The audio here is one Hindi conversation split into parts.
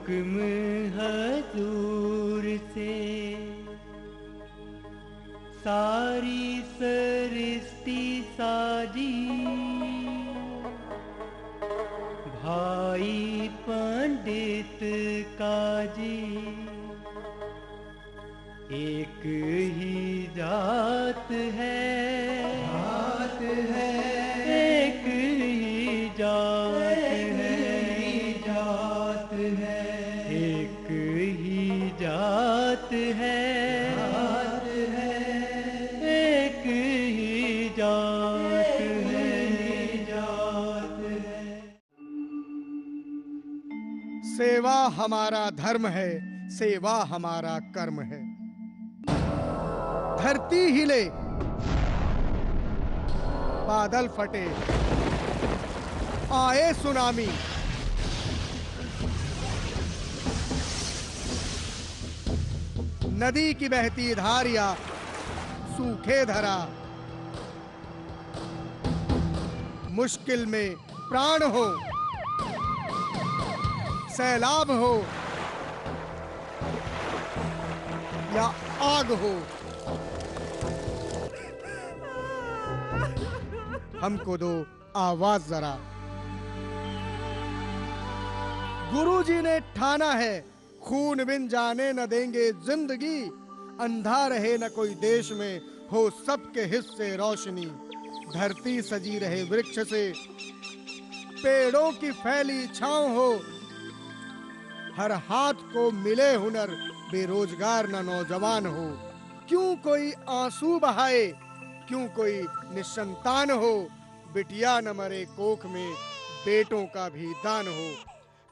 हुक्म हजूर से सारी सृष्टि साजी, भाई पंडित काजी एक ही जात है, एक ही जात है, एक ही जात है, एक ही जात है। सेवा हमारा धर्म है, सेवा हमारा कर्म है। धरती हिले, बादल फटे, आए सुनामी, नदी की बहती धारिया सूखे धरा, मुश्किल में प्राण हो, सैलाब हो या आग हो, हमको दो आवाज जरा। गुरुजी ने ठाना है, खून बिन जाने न देंगे जिंदगी, अंधा रहे न कोई देश में, हो सबके हिस्से रोशनी। धरती सजी रहे वृक्ष से, पेड़ों की फैली छांव हो, हर हाथ को मिले हुनर, बेरोजगार न नौजवान हो। क्यों कोई आंसू बहाए, क्यों कोई निसंतान हो, बिटिया न मरे कोख में, बेटों का भी दान हो।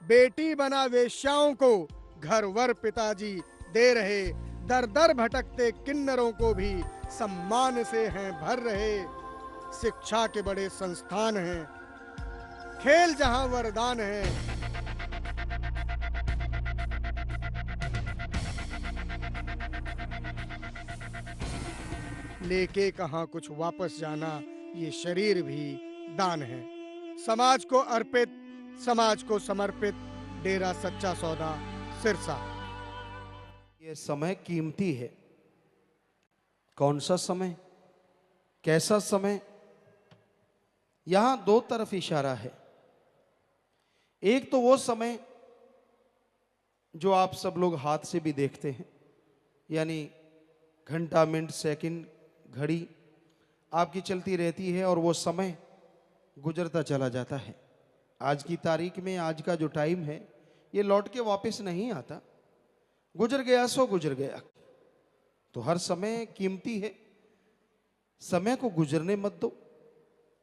बेटी बना वेश्याओं को घर वर पिताजी दे रहे, दर दर भटकते किन्नरों को भी सम्मान से हैं भर रहे। शिक्षा के बड़े संस्थान हैं, खेल जहां वरदान है, लेके कहां कुछ वापस जाना, ये शरीर भी दान है। समाज को अर्पित, समाज को समर्पित, डेरा सच्चा सौदा, सिरसा। ये समय कीमती है। कौन सा समय, कैसा समय? यहां दो तरफ इशारा है। एक तो वो समय जो आप सब लोग हाथ से भी देखते हैं, यानी घंटा, मिनट, सेकंड, घड़ी आपकी चलती रहती है और वो समय गुजरता चला जाता है। आज की तारीख में आज का जो टाइम है ये लौट के वापस नहीं आता। गुजर गया सो गुजर गया। तो हर समय कीमती है, समय को गुजरने मत दो।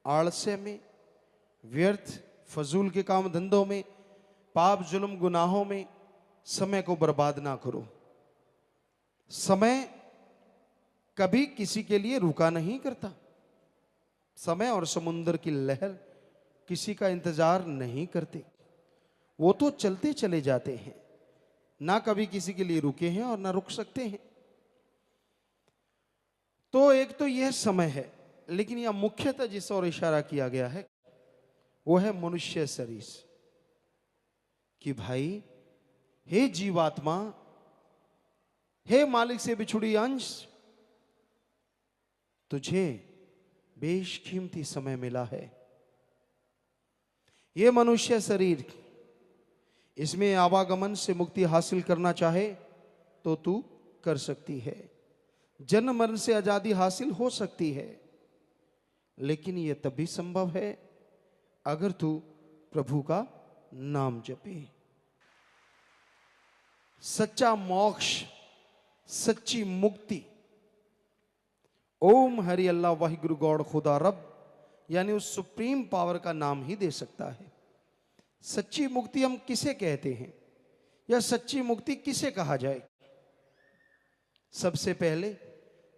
आलस्य में, व्यर्थ फजूल के काम धंधों में, पाप जुल्म गुनाहों में समय को बर्बाद ना करो। समय कभी किसी के लिए रुका नहीं करता। समय और समुद्र की लहर किसी का इंतजार नहीं करते, वो तो चलते चले जाते हैं, ना कभी किसी के लिए रुके हैं और ना रुक सकते हैं। तो एक तो यह समय है, लेकिन यह मुख्यतः जिस और इशारा किया गया है वो है मनुष्य शरीर। कि भाई, हे जीवात्मा, हे मालिक से बिछुड़ी अंश, तुझे बेशकीमती समय मिला है। यह मनुष्य शरीर, इसमें आवागमन से मुक्ति हासिल करना चाहे तो तू कर सकती है। जन्म मरण से आजादी हासिल हो सकती है, लेकिन यह तभी संभव है अगर तू प्रभु का नाम जपे। सच्चा मोक्ष, सच्ची मुक्ति ओम हरि अल्लाह वाहिगुरु गॉड खुदा रब, यानी उस सुप्रीम पावर का नाम ही दे सकता है। सच्ची मुक्ति हम किसे कहते हैं, या सच्ची मुक्ति किसे कहा जाए? सबसे पहले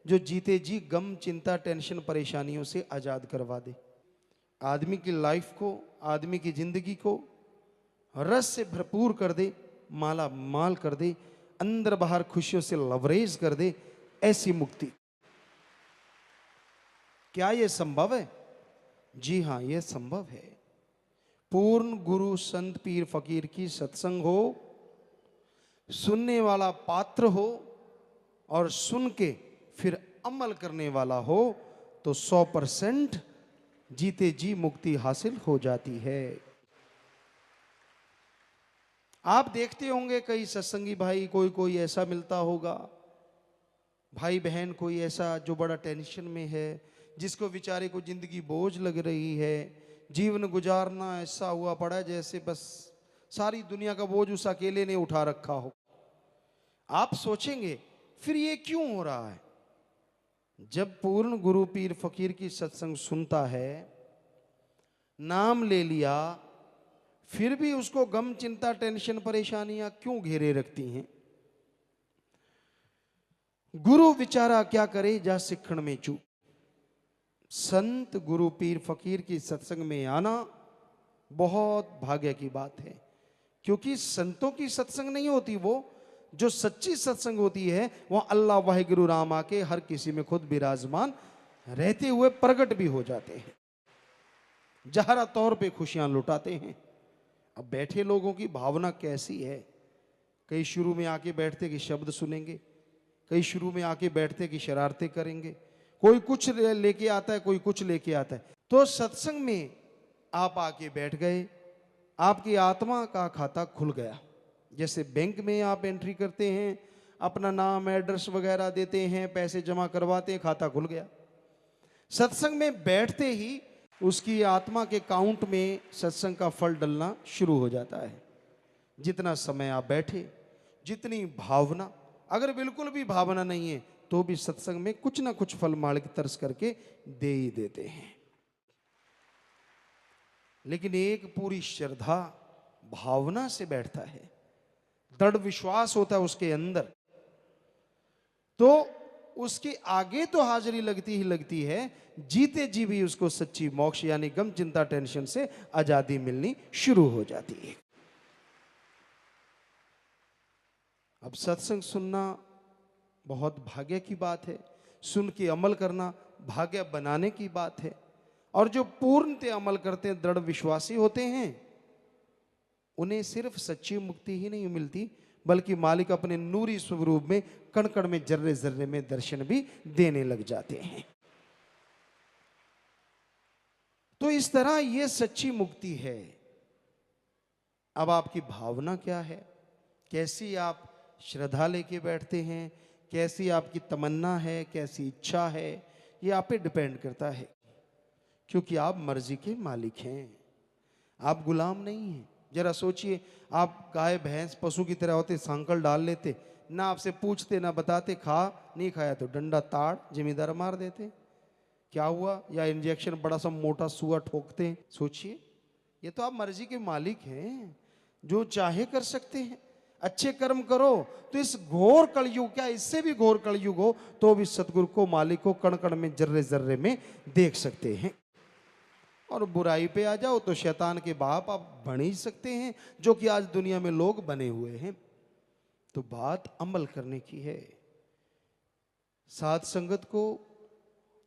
जो जीते जी गम, चिंता, टेंशन, परेशानियों से आजाद करवा दे। आदमी की लाइफ को, आदमी की जिंदगी को रस से भरपूर कर दे, माला माल कर दे, अंदर बाहर खुशियों से लवरेज कर दे, ऐसी मुक्ति। क्या यह संभव है? जी हां, यह संभव है। पूर्ण गुरु संत पीर फकीर की सत्संग हो, सुनने वाला पात्र हो और सुन के फिर अमल करने वाला हो तो 100% जीते जी मुक्ति हासिल हो जाती है। आप देखते होंगे कई सत्संगी भाई, कोई कोई ऐसा मिलता होगा, भाई बहन कोई ऐसा जो बड़ा टेंशन में है, जिसको बेचारे को जिंदगी बोझ लग रही है, जीवन गुजारना ऐसा हुआ पड़ा है जैसे बस सारी दुनिया का बोझ उस अकेले ने उठा रखा हो। आप सोचेंगे फिर ये क्यों हो रहा है? जब पूर्ण गुरु पीर फकीर की सत्संग सुनता है, नाम ले लिया, फिर भी उसको गम चिंता टेंशन परेशानियां क्यों घेरे रखती हैं? गुरु विचारा क्या करे जा सिखण में चूक। संत गुरु पीर फकीर की सत्संग में आना बहुत भाग्य की बात है, क्योंकि संतों की सत्संग नहीं होती, वो जो सच्ची सत्संग होती है वह अल्लाह वाहिगुरु राम आके हर किसी में खुद विराजमान रहते हुए प्रकट भी हो जाते हैं, जहरा तौर पे खुशियां लुटाते हैं। अब बैठे लोगों की भावना कैसी है? कई शुरू में आके बैठते कि शब्द सुनेंगे, कई शुरू में आके बैठते कि शरारतें करेंगे, कोई कुछ लेके आता है, कोई कुछ लेके आता है। तो सत्संग में आप आके बैठ गए, आपकी आत्मा का खाता खुल गया। जैसे बैंक में आप एंट्री करते हैं, अपना नाम एड्रेस वगैरह देते हैं, पैसे जमा करवाते हैं, खाता खुल गया। सत्संग में बैठते ही उसकी आत्मा के काउंट में सत्संग का फल डलना शुरू हो जाता है। जितना समय आप बैठे, जितनी भावना, अगर बिल्कुल भी भावना नहीं है तो भी सत्संग में कुछ ना कुछ फल मालिक तरस करके दे ही देते हैं। लेकिन एक पूरी श्रद्धा भावना से बैठता है, दृढ़ विश्वास होता है उसके अंदर, तो उसके आगे तो हाजिरी लगती ही लगती है, जीते जी भी उसको सच्ची मोक्ष यानी गम चिंता टेंशन से आजादी मिलनी शुरू हो जाती है। अब सत्संग सुनना बहुत भाग्य की बात है, सुन के अमल करना भाग्य बनाने की बात है। और जो पूर्णतः अमल करते हैं, दृढ़ विश्वासी होते हैं, उन्हें सिर्फ सच्ची मुक्ति ही नहीं मिलती, बल्कि मालिक अपने नूरी स्वरूप में कण कण में जर्रे जर्रे में दर्शन भी देने लग जाते हैं। तो इस तरह ये सच्ची मुक्ति है। अब आपकी भावना क्या है, कैसी आप श्रद्धा लेके बैठते हैं, कैसी आपकी तमन्ना है, कैसी इच्छा है, ये आप पे डिपेंड करता है। क्योंकि आप मर्जी के मालिक हैं, आप गुलाम नहीं हैं। जरा सोचिए, आप गाय भैंस पशु की तरह होते, सांकल डाल लेते, ना आपसे पूछते ना बताते, खा नहीं खाया तो डंडा ताड़ जिम्मेदार मार देते, क्या हुआ? या इंजेक्शन बड़ा सा मोटा सुआ ठोकते हैं। सोचिए, ये तो आप मर्जी के मालिक हैं, जो चाहे कर सकते हैं। अच्छे कर्म करो तो इस घोर कलयुग, क्या इससे भी घोर कलयुग हो, तो भी सतगुरु को मालिक को कण कण में जर्रे जर्रे में देख सकते हैं। और बुराई पे आ जाओ तो शैतान के बाप आप बन ही सकते हैं, जो कि आज दुनिया में लोग बने हुए हैं। तो बात अमल करने की है। साध संगत को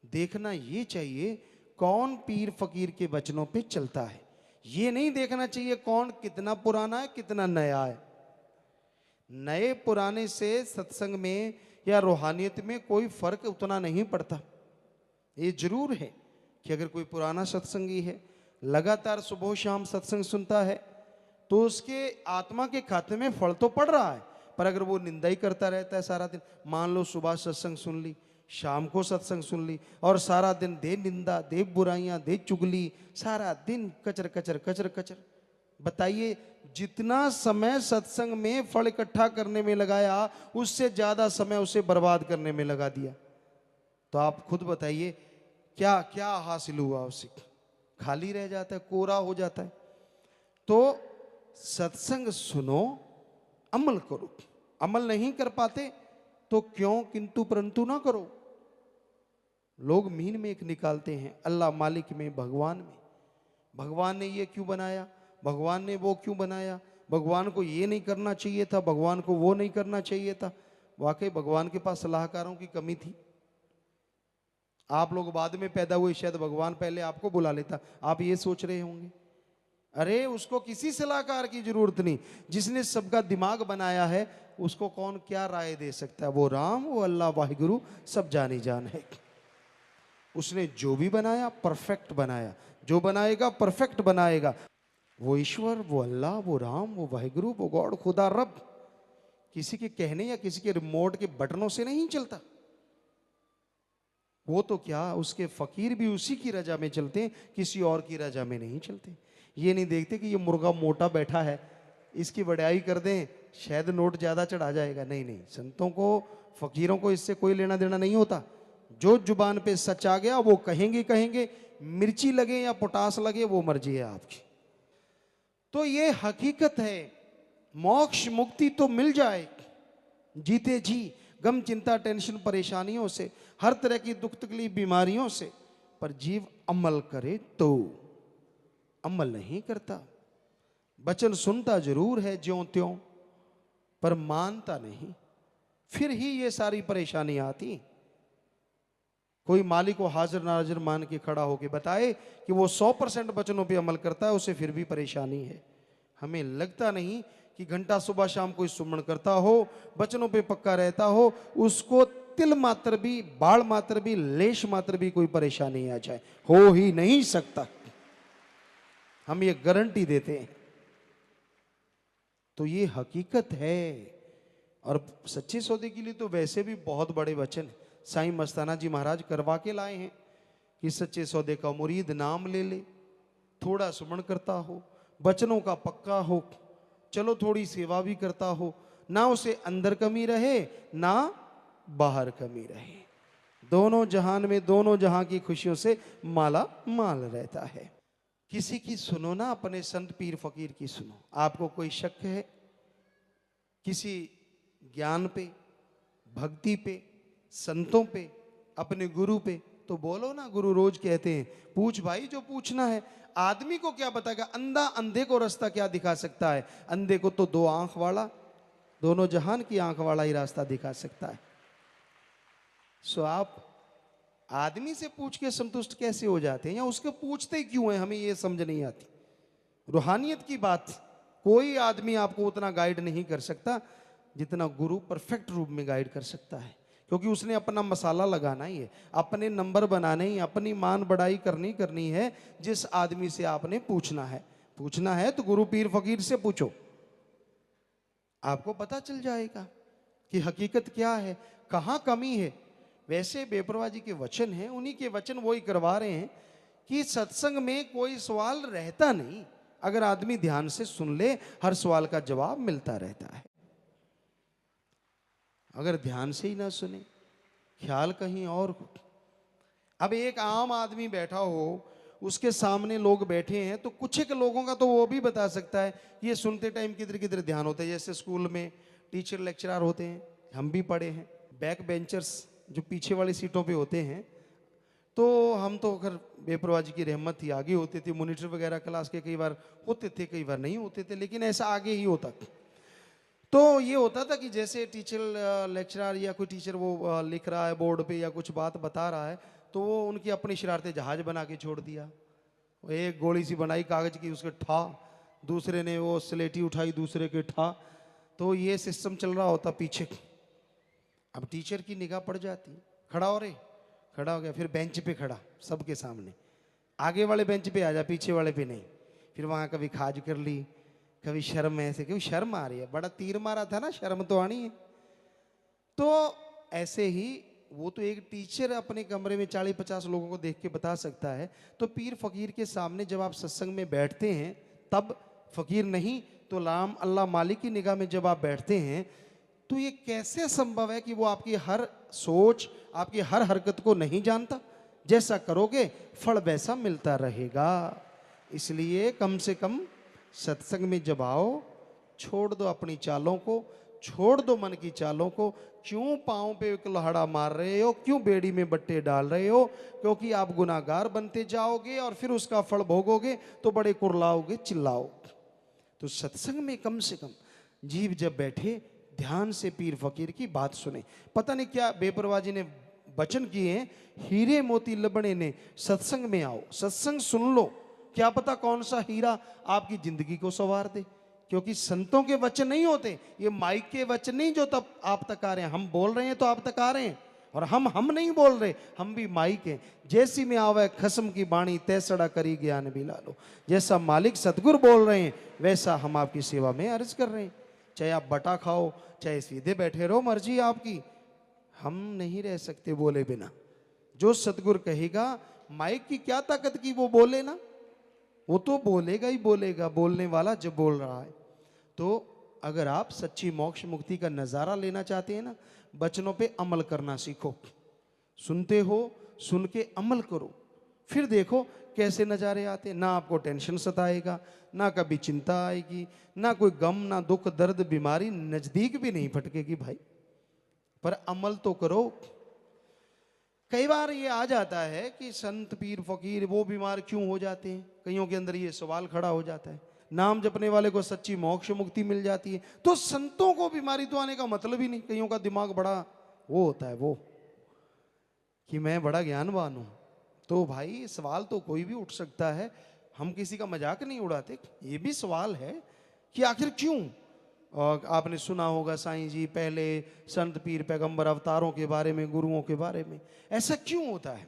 देखना ये चाहिए कौन पीर फकीर के वचनों पे चलता है। ये नहीं देखना चाहिए कौन कितना पुराना है कितना नया है। नए पुराने से सत्संग में या रूहानियत में कोई फर्क उतना नहीं पड़ता। ये जरूर है कि अगर कोई पुराना सत्संगी है, लगातार सुबह शाम सत्संग सुनता है, तो उसके आत्मा के खाते में फल तो पड़ रहा है। पर अगर वो निंदा ही करता रहता है सारा दिन, मान लो सुबह सत्संग सुन ली, शाम को सत्संग सुन ली, और सारा दिन दे निंदा, दे बुराइयां, दे चुगली, सारा दिन कचर कचर कचर कचर, बताइए जितना समय सत्संग में फल इकट्ठा करने में लगाया, उससे ज्यादा समय उसे बर्बाद करने में लगा दिया। तो आप खुद बताइए क्या क्या हासिल हुआ उसे? खाली रह जाता है, कोरा हो जाता है। तो सत्संग सुनो, अमल करो। अमल नहीं कर पाते तो क्यों किंतु परंतु ना करो। लोग मीन में एक निकालते हैं, अल्लाह मालिक में, भगवान में। भगवान ने ये क्यों बनाया, भगवान ने वो क्यों बनाया, भगवान को ये नहीं करना चाहिए था, भगवान को वो नहीं करना चाहिए था। वाकई भगवान के पास सलाहकारों की कमी थी। आप लोग बाद में पैदा हुए, शायद भगवान पहले आपको बुला लेता, आप ये सोच रहे होंगे। अरे उसको किसी सलाहकार की जरूरत नहीं, जिसने सबका दिमाग बनाया है उसको कौन क्या राय दे सकता है। वो राम, वो अल्लाह, वाहिगुरु सब जानी जान है। उसने जो भी बनाया परफेक्ट बनाया, जो बनाएगा परफेक्ट बनाएगा। वो ईश्वर, वो अल्लाह, वो राम, वो वाहिगुरु, वो गॉड, खुदा रब किसी के कहने या किसी के रिमोट के बटनों से नहीं चलता। वो तो क्या, उसके फकीर भी उसी की रजा में चलते हैं, किसी और की रजा में नहीं चलते। ये नहीं देखते कि ये मुर्गा मोटा बैठा है, इसकी बड़ाई कर दें शायद नोट ज्यादा चढ़ा जाएगा। नहीं नहीं, संतों को, फकीरों को इससे कोई लेना देना नहीं होता। जो जुबान पे सच आ गया वो कहेंगे कहेंगे, मिर्ची लगे या पोटास लगे वो मर्जी है आपकी। तो ये हकीकत है, मोक्ष मुक्ति तो मिल जाए जीते जी, गम चिंता टेंशन परेशानियों से, हर तरह की दुख तकलीफ बीमारियों से, पर जीव अमल करे तो। अमल नहीं करता, वचन सुनता जरूर है ज्यों त्यों, पर मानता नहीं, फिर ही ये सारी परेशानी आती। कोई मालिक को हाजिर नाजिर मान के खड़ा होके बताए कि वो 100% वचनों पे अमल करता है, उसे फिर भी परेशानी है। हमें लगता नहीं कि घंटा सुबह शाम कोई सुमन करता हो, वचनों पे पक्का रहता हो, उसको तिल मात्र भी, बाढ़ मात्र भी, लेश मात्र भी कोई परेशानी आ जाए, हो ही नहीं सकता। हम ये गारंटी देते हैं। तो ये हकीकत है। और सच्चे सौदे के लिए तो वैसे भी बहुत बड़े वचन साईं मस्ताना जी महाराज करवा के लाए हैं कि सच्चे सौदे का मुरीद नाम ले ले, थोड़ा सुमन करता हो, वचनों का पक्का हो, चलो थोड़ी सेवा भी करता हो, ना उसे अंदर कमी रहे ना बाहर कमी रहे, दोनों जहान में दोनों जहां की खुशियों से माला माल रहता है। किसी की सुनो ना, अपने संत पीर फकीर की सुनो। आपको कोई शक है किसी ज्ञान पे, भक्ति पे, संतों पे, अपने गुरु पे, तो बोलो ना। गुरु रोज कहते हैं पूछ भाई जो पूछना है। आदमी को क्या बताएगा, अंधा अंधे को रास्ता क्या दिखा सकता है। अंधे को तो 2 आंख वाला, दोनों जहान की आंख वाला ही रास्ता दिखा सकता है। सो आप आदमी से पूछ के संतुष्ट कैसे हो जाते हैं, या उसके पूछते क्यों हैं, हमें ये समझ नहीं आती। रूहानियत की बात कोई आदमी आपको उतना गाइड नहीं कर सकता जितना गुरु परफेक्ट रूप में गाइड कर सकता है, क्योंकि उसने अपना मसाला लगाना ही है, अपने नंबर बनाने ही, अपनी मान बढ़ाई करनी है। जिस आदमी से आपने पूछना है तो गुरु पीर फकीर से पूछो, आपको पता चल जाएगा कि हकीकत क्या है, कहां कमी है। वैसे बेपरवाह जी के वचन हैं, उन्हीं के वचन वही करवा रहे हैं कि सत्संग में कोई सवाल रहता नहीं, अगर आदमी ध्यान से सुन ले हर सवाल का जवाब मिलता रहता है। अगर ध्यान से ही ना सुने, ख्याल कहीं और हो। अब एक आम आदमी बैठा हो, उसके सामने लोग बैठे हैं, तो कुछ एक लोगों का तो वो भी बता सकता है कि ये सुनते टाइम किधर किधर ध्यान होता है। जैसे स्कूल में टीचर लेक्चरर होते हैं, हम भी पढ़े हैं, बैक बेंचर्स जो पीछे वाली सीटों पे होते हैं, तो हम तो अगर बेपरवाह जी की रहमत थी आगे होते थे। मॉनिटर वगैरह क्लास के कई बार होते थे, कई बार नहीं होते थे, लेकिन ऐसा आगे ही होता। तो ये होता था कि जैसे टीचर लेक्चरर या कोई टीचर वो लिख रहा है बोर्ड पे या कुछ बात बता रहा है, तो वो उनकी अपनी शरारतें जहाज बना के छोड़ दिया। एक गोली सी बनाई कागज की, उसके ठा, दूसरे ने वो स्लेटी उठाई, दूसरे के ठा, तो ये सिस्टम चल रहा होता पीछे। अब टीचर की निगाह पड़ जाती, खड़ा हो गया, फिर बेंच पे खड़ा सबके सामने, आगे वाले बेंच पे आ जा, पीछे वाले पे नहीं। फिर वहां कभी खाज कर ली, कभी शर्म, ऐसे क्यों शर्म आ रही है, बड़ा तीर मारा था ना, शर्म तो आनी है। तो ऐसे ही वो तो एक टीचर अपने कमरे में 40-50 लोगों को देख के बता सकता है, तो पीर फकीर के सामने जब आप सत्संग में बैठते हैं, तब फकीर नहीं तो राम अल्लाह मालिक की निगाह में जब आप बैठते हैं, तो ये कैसे संभव है कि वो आपकी हर सोच, आपकी हर हरकत को नहीं जानता। जैसा करोगे फल वैसा मिलता रहेगा। इसलिए कम से कम सत्संग में जब आओ, छोड़ दो अपनी चालों को, छोड़ दो मन की चालों को। क्यों पांव पे कुल्हाड़ा मार रहे हो, क्यों बेड़ी में बट्टे डाल रहे हो? क्योंकि आप गुनाहगार बनते जाओगे और फिर उसका फल भोगोगे तो बड़े कुर्लाओगे, चिल्लाओगे। तो सत्संग में कम से कम जीव जब बैठे, ध्यान से पीर फकीर की बात सुने। पता नहीं क्या बेपरवाह जी ने वचन किए हैं, हीरे मोती लबने ने सत्संग में आओ, सत्संग सुन लो, क्या पता कौन सा हीरा आपकी जिंदगी को संवार दे। क्योंकि संतों के वचन नहीं होते, ये माइक के वचन नहीं जो तब आप तक आ रहे हैं। हम बोल रहे हैं तो आप तक आ रहे हैं, और हम नहीं बोल रहे, हम भी माइक हैं। जैसी में आवे खसम की बाणी तैसड़ा करी ज्ञान भी ला लो। जैसा मालिक सतगुरु बोल रहे हैं वैसा हम आपकी सेवा में अर्ज कर रहे हैं। चाहे आप बटा खाओ, चाहे सीधे बैठे रहो, मर्जी आपकी, हम नहीं रह सकते बोले बिना। जो सतगुरु कहेगा, माइक की क्या ताकत की वो बोले ना, वो तो बोलेगा ही बोलेगा, बोलने वाला जब बोल रहा है। तो अगर आप सच्ची मोक्ष मुक्ति का नजारा लेना चाहते हैं ना, वचनों पे अमल करना सीखो। सुनते हो, सुन के अमल करो, फिर देखो कैसे नजारे आते हैं। ना आपको टेंशन सताएगा, ना कभी चिंता आएगी, ना कोई गम, ना दुख, दर्द, बीमारी नजदीक भी नहीं फटकेगी भाई। पर अमल तो करो। कई बार ये आ जाता है कि संत पीर फकीर वो बीमार क्यों हो जाते हैं, कईयों के अंदर ये सवाल खड़ा हो जाता है। नाम जपने वाले को सच्ची मोक्ष मुक्ति मिल जाती है, तो संतों को बीमारी तो आने का मतलब ही नहीं। कईयों का दिमाग बड़ा वो होता है, वो कि मैं बड़ा ज्ञानवान हूं। तो भाई सवाल तो कोई भी उठ सकता है, हम किसी का मजाक नहीं उड़ाते। ये भी सवाल है कि आखिर क्यों। और आपने सुना होगा साईं जी पहले संत पीर पैगंबर अवतारों के बारे में, गुरुओं के बारे में, ऐसा क्यों होता है।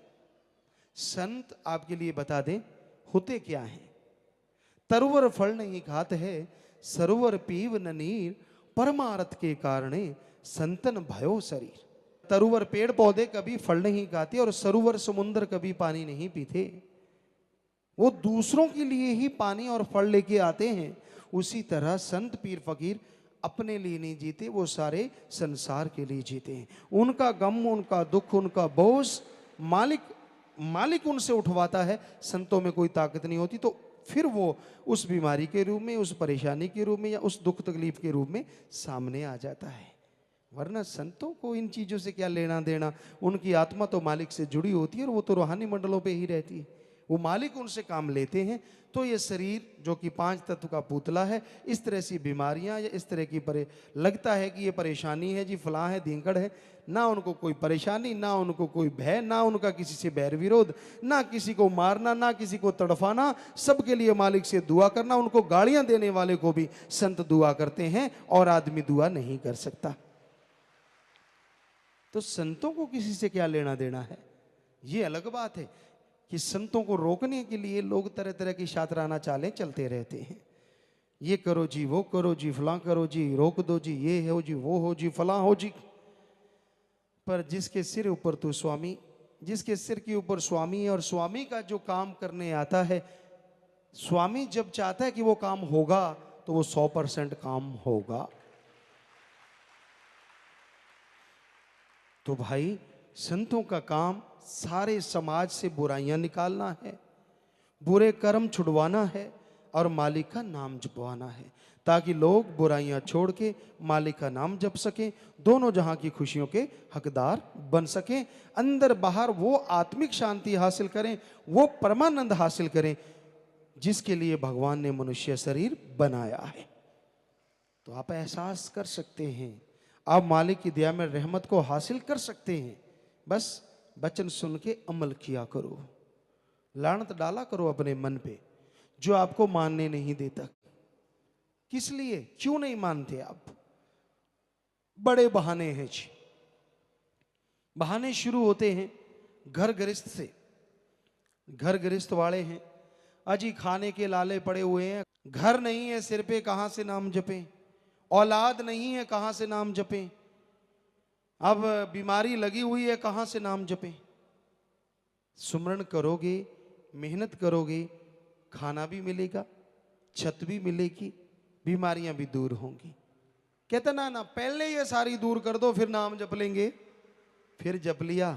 संत आपके लिए बता दें होते क्या हैं। तरुवर फल नहीं खात है, सरोवर पीव न नीर, परमारथ के कारणे संतन भयो शरीर। तरुवर पेड़ पौधे कभी फल नहीं खाते और सरोवर समुद्र कभी पानी नहीं पीते। वो दूसरों के लिए ही पानी और फल लेके आते हैं। उसी तरह संत पीर फकीर अपने लिए नहीं जीते, वो सारे संसार के लिए जीते हैं। उनका गम, उनका दुख, उनका बोझ मालिक उनसे उठवाता है। संतों में कोई ताकत नहीं होती, तो फिर वो उस बीमारी के रूप में, उस परेशानी के रूप में, या उस दुख तकलीफ के रूप में सामने आ जाता है। वरना संतों को इन चीजों से क्या लेना देना। उनकी आत्मा तो मालिक से जुड़ी होती है, और वो तो रूहानी मंडलों पे ही रहती है। वो मालिक उनसे काम लेते हैं। तो ये शरीर जो कि 5 तत्व का पुतला है, इस तरह से बीमारियां या इस तरह की लगता है कि ये परेशानी है जी, फलां है, धींकड़ है, ना उनको कोई परेशानी, ना उनको कोई भय, ना उनका किसी से बैर विरोध, ना किसी को मारना, ना किसी को तड़फाना, सबके लिए मालिक से दुआ करना। उनको गालियां देने वाले को भी संत दुआ करते हैं, और आदमी दुआ नहीं कर सकता। तो संतों को किसी से क्या लेना देना है। ये अलग बात है कि संतों को रोकने के लिए लोग तरह तरह की शातराना चालें चलते रहते हैं। ये करो जी, वो करो जी, फलां करो जी, रोक दो जी, ये हो जी, वो हो जी, फलां हो जी। पर जिसके सिर ऊपर तो स्वामी, जिसके सिर के ऊपर स्वामी है, और स्वामी का जो काम करने आता है, स्वामी जब चाहता है कि वो काम होगा तो वो 100% काम होगा। तो भाई संतों का काम सारे समाज से बुराइयां निकालना है, बुरे कर्म छुड़वाना है, और मालिक का नाम जपवाना है, ताकि लोग बुराइयां छोड़ के मालिक का नाम जप सकें, दोनों जहां की खुशियों के हकदार बन सकें, अंदर बाहर वो आत्मिक शांति हासिल करें, वो परमानंद हासिल करें जिसके लिए भगवान ने मनुष्य शरीर बनाया है। तो आप एहसास कर सकते हैं, आप मालिक की दया में रहमत को हासिल कर सकते हैं। बस वचन सुन के अमल किया करो, लानत डाला करो अपने मन पे जो आपको मानने नहीं देता। किस लिए, क्यों नहीं मानते आप। बड़े बहाने हैं जी। बहाने शुरू होते हैं घर गृहस्थ से। घर गृहस्थ वाले हैं, अजी खाने के लाले पड़े हुए हैं, घर नहीं है सिर पे, कहां से नाम जपें, औलाद नहीं है, कहां से नाम जपें, अब बीमारी लगी हुई है, कहां से नाम जपें। सुमरण करोगे, मेहनत करोगे, खाना भी मिलेगा, छत भी मिलेगी, बीमारियां भी दूर होंगी। कहता ना ना पहले ये सारी दूर कर दो, फिर नाम जप लेंगे। फिर जप लिया,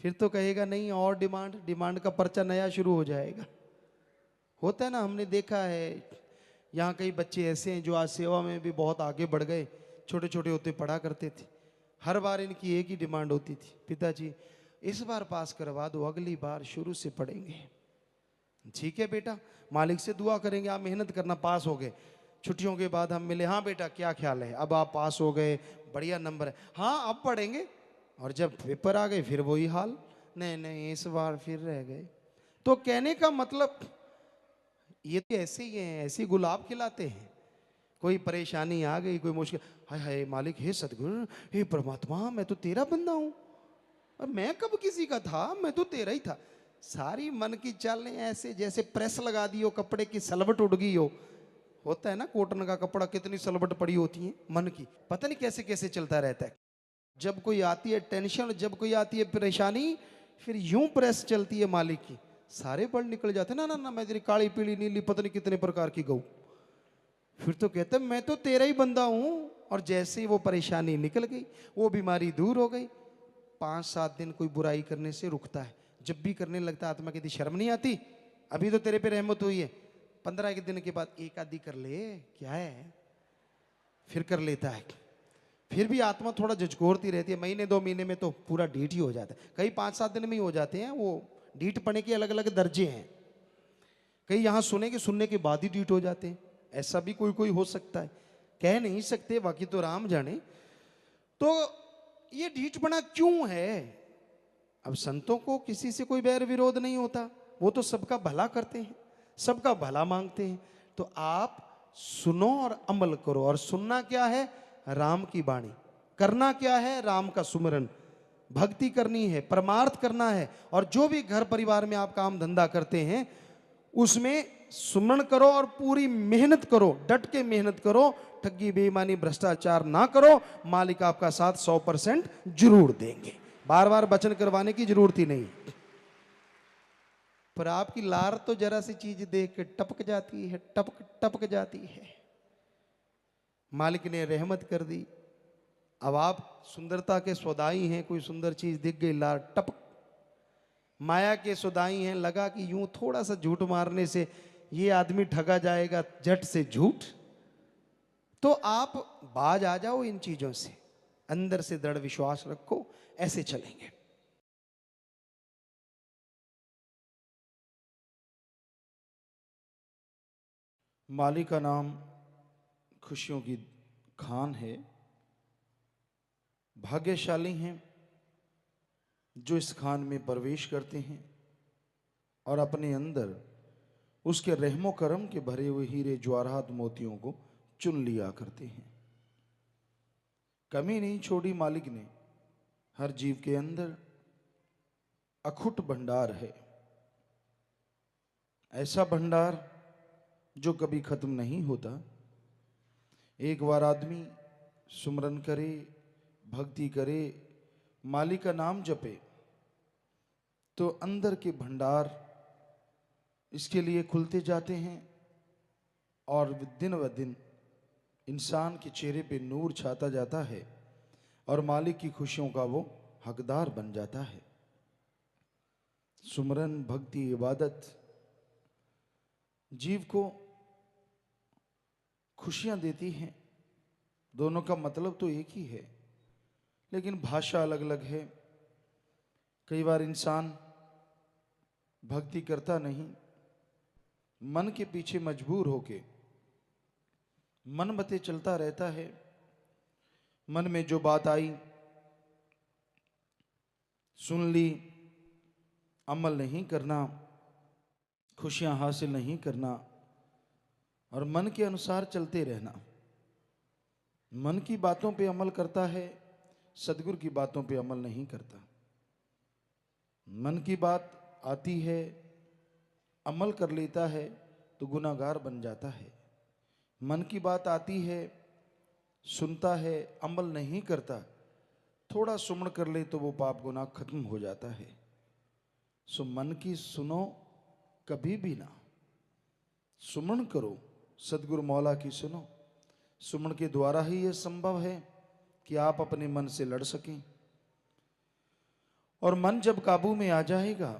फिर तो कहेगा नहीं और डिमांड का पर्चा नया शुरू हो जाएगा। होता है ना, हमने देखा है यहाँ कई बच्चे ऐसे हैं जो आज सेवा में भी बहुत आगे बढ़ गए। छोटे छोटे होते पढ़ा करते थे, हर बार इनकी एक ही डिमांड होती थी, पिताजी इस बार पास करवा दो, अगली बार शुरू से पढ़ेंगे। ठीक है बेटा, मालिक से दुआ करेंगे, आप मेहनत करना, पास हो गए। छुट्टियों के बाद हम मिले, हाँ बेटा क्या ख्याल है, अब आप पास हो गए, बढ़िया नंबर है, हाँ अब पढ़ेंगे। और जब पेपर आ गए फिर वही हाल, नहीं नहीं इस बार फिर रह गए। तो कहने का मतलब ये तो ऐसे ही हैं, ऐसे ही गुलाब खिलाते हैं। कोई परेशानी आ गई, कोई मुश्किल, हाय हाय मालिक, हे सदगुरु, हे परमात्मा, मैं तो तेरा बंदा हूं और मैं कब किसी का था, मैं तो तेरा ही था। सारी मन की चालें ऐसे जैसे प्रेस लगा दी हो, कपड़े की सलवट उड़ गई हो। होता है ना कॉटन का कपड़ा, कितनी सलवट पड़ी होती है मन की, पता नहीं कैसे कैसे चलता रहता है। जब कोई आती है टेंशन, जब कोई आती है परेशानी, फिर यूं प्रेस चलती है मालिक की, सारे बल निकल जाते ना। ना ना, मैं तेरी काली पीली नीली पता नहीं कितने प्रकार की गऊ। फिर तो कहते हैं मैं तो तेरा ही बंदा हूं। और जैसे ही वो परेशानी निकल गई, वो बीमारी दूर हो गई, 5-7 दिन कोई बुराई करने से रुकता है। जब भी करने लगता आत्मा कहती शर्म नहीं आती, अभी तो तेरे पे रहमत हुई है, 15 के दिन के बाद एक आधी कर ले, क्या है, फिर कर लेता है। फिर भी आत्मा थोड़ा झकझोरती रहती है, महीने 2 महीने में तो पूरा ढीठ ही हो जाता है। कई 5-7 दिन में ही हो जाते हैं। वो ढीठ पड़ने के अलग अलग दर्जे हैं। कई यहां सुने कि सुनने के बाद ही ढीठ हो जाते हैं, ऐसा भी कोई कोई हो सकता है, कह नहीं सकते, बाकी तो राम जाने। तो ये ढीठपना क्यों है? अब संतों को किसी से कोई बैर विरोध नहीं होता, वो तो सबका भला करते हैं, सबका भला मांगते हैं। तो आप सुनो और अमल करो। और सुनना क्या है? राम की वाणी। करना क्या है? राम का सुमिरन, भक्ति करनी है, परमार्थ करना है। और जो भी घर परिवार में आप काम धंधा करते हैं उसमें सुमरण करो और पूरी मेहनत करो, डट के मेहनत करो, ठगी बेईमानी भ्रष्टाचार ना करो। मालिक आपका साथ 100% जरूर देंगे। बार बार वचन करवाने की जरूरत ही नहीं। पर आपकी लार तो जरा सी चीज देख के टपक जाती है, टपक टपक जाती है। मालिक ने रहमत कर दी, अब आप सुंदरता के सौदाई हैं, कोई सुंदर चीज दिख गई, लार टपक। माया के सौदाई हैं, लगा कि यूं थोड़ा सा झूठ मारने से ये आदमी ठगा जाएगा, झट से झूठ। तो आप बाज आ जाओ इन चीजों से, अंदर से दृढ़ विश्वास रखो, ऐसे चलेंगे। माली का नाम खुशियों की खान है। भाग्यशाली हैं जो इस खान में प्रवेश करते हैं और अपने अंदर उसके रहमो करम के भरे हुए हीरे ज्वारात मोतियों को चुन लिया करते हैं। कमी नहीं छोड़ी मालिक ने, हर जीव के अंदर अखुट भंडार है, ऐसा भंडार जो कभी खत्म नहीं होता। एक बार आदमी सुमरन करे, भक्ति करे, मालिक का नाम जपे, तो अंदर के भंडार इसके लिए खुलते जाते हैं और दिन ब दिन इंसान के चेहरे पे नूर छाता जाता है और मालिक की खुशियों का वो हकदार बन जाता है। सुमरन, भक्ति, इबादत जीव को खुशियां देती हैं। दोनों का मतलब तो एक ही है, लेकिन भाषा अलग अलग है। कई बार इंसान भक्ति करता नहीं, मन के पीछे मजबूर होके मन बते चलता रहता है। मन में जो बात आई सुन ली, अमल नहीं करना, खुशियां हासिल नहीं करना और मन के अनुसार चलते रहना। मन की बातों पे अमल करता है, सदगुरु की बातों पे अमल नहीं करता। मन की बात आती है, अमल कर लेता है तो गुनाहगार बन जाता है। मन की बात आती है, सुनता है, अमल नहीं करता, थोड़ा सुमण कर ले तो वो पाप गुनाह खत्म हो जाता है। सो मन की सुनो कभी भी ना, सुमन करो, सदगुरु मौला की सुनो। सुमन के द्वारा ही यह संभव है कि आप अपने मन से लड़ सकें। और मन जब काबू में आ जाएगा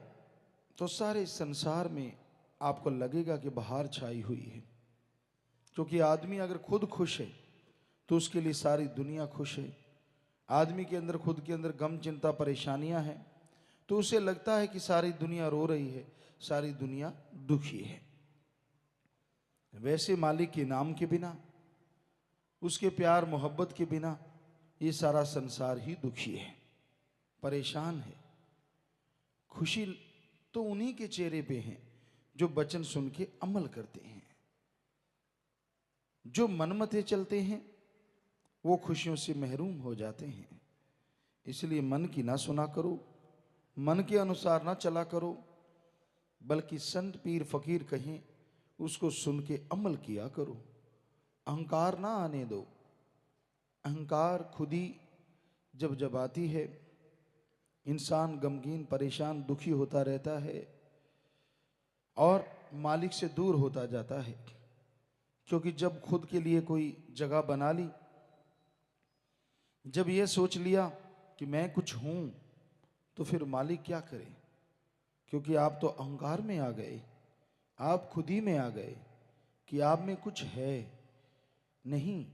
तो सारे संसार में आपको लगेगा कि बहार छाई हुई है। क्योंकि आदमी अगर खुद खुश है तो उसके लिए सारी दुनिया खुश है। आदमी के अंदर खुद के अंदर गम, चिंता, परेशानियां हैं तो उसे लगता है कि सारी दुनिया रो रही है, सारी दुनिया दुखी है। वैसे मालिक के नाम के बिना, उसके प्यार मोहब्बत के बिना ये सारा संसार ही दुखी है, परेशान है। खुशी तो उन्हीं के चेहरे पे है जो वचन सुन के अमल करते हैं। जो मनमते चलते हैं वो खुशियों से महरूम हो जाते हैं। इसलिए मन की ना सुना करो, मन के अनुसार ना चला करो, बल्कि संत पीर फकीर कहें उसको सुन के अमल किया करो। अहंकार ना आने दो। अहंकार खुदी जब जब आती है, इंसान गमगीन, परेशान, दुखी होता रहता है और मालिक से दूर होता जाता है। क्योंकि जब खुद के लिए कोई जगह बना ली, जब ये सोच लिया कि मैं कुछ हूं, तो फिर मालिक क्या करे? क्योंकि आप तो अहंकार में आ गए, आप खुदी में आ गए कि आप में कुछ है। नहीं,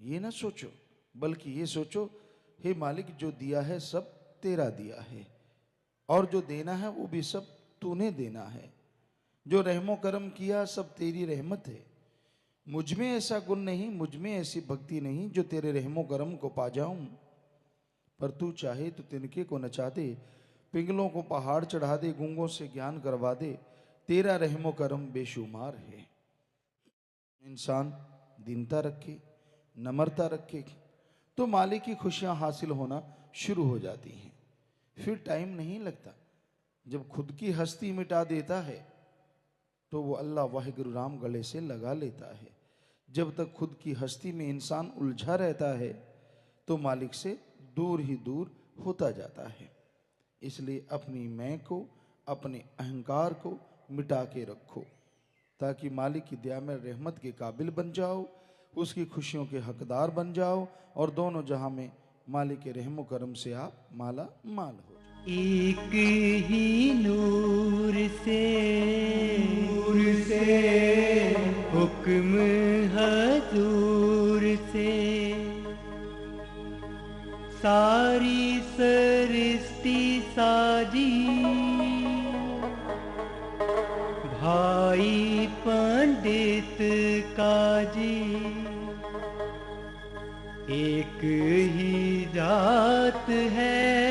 ये ना सोचो, बल्कि ये सोचो, हे मालिक, जो दिया है सब तेरा दिया है, और जो देना है वो भी सब तूने देना है। जो रहमो करम किया सब तेरी रहमत है। मुझ में ऐसा गुण नहीं, मुझ में ऐसी भक्ति नहीं जो तेरे रहमो करम को पा जाऊं। पर तू चाहे तो तिनके को नचा दे, पिंगलों को पहाड़ चढ़ा दे, गूंगों से ज्ञान करवा दे। तेरा रहमो करम बेशुमार है। इंसान दीनता रखे, नम्रता रखे, तो मालिक की खुशियां हासिल होना शुरू हो जाती हैं। फिर टाइम नहीं लगता। जब खुद की हस्ती मिटा देता है तो वो अल्लाह वाहिगुरु राम गले से लगा लेता है। जब तक खुद की हस्ती में इंसान उलझा रहता है तो मालिक से दूर ही दूर होता जाता है। इसलिए अपनी मैं को, अपने अहंकार को मिटा के रखो, ताकि मालिक की दया में रहमत के काबिल बन जाओ, उसकी खुशियों के हकदार बन जाओ, और दोनों जहां में मालिक के रहमो करम से आप माला माल हो जाओ। एक ही नूर से हुक्म हजूर से सारी सृष्टि साजी, भाई पंडित काजी। एक ही जात है,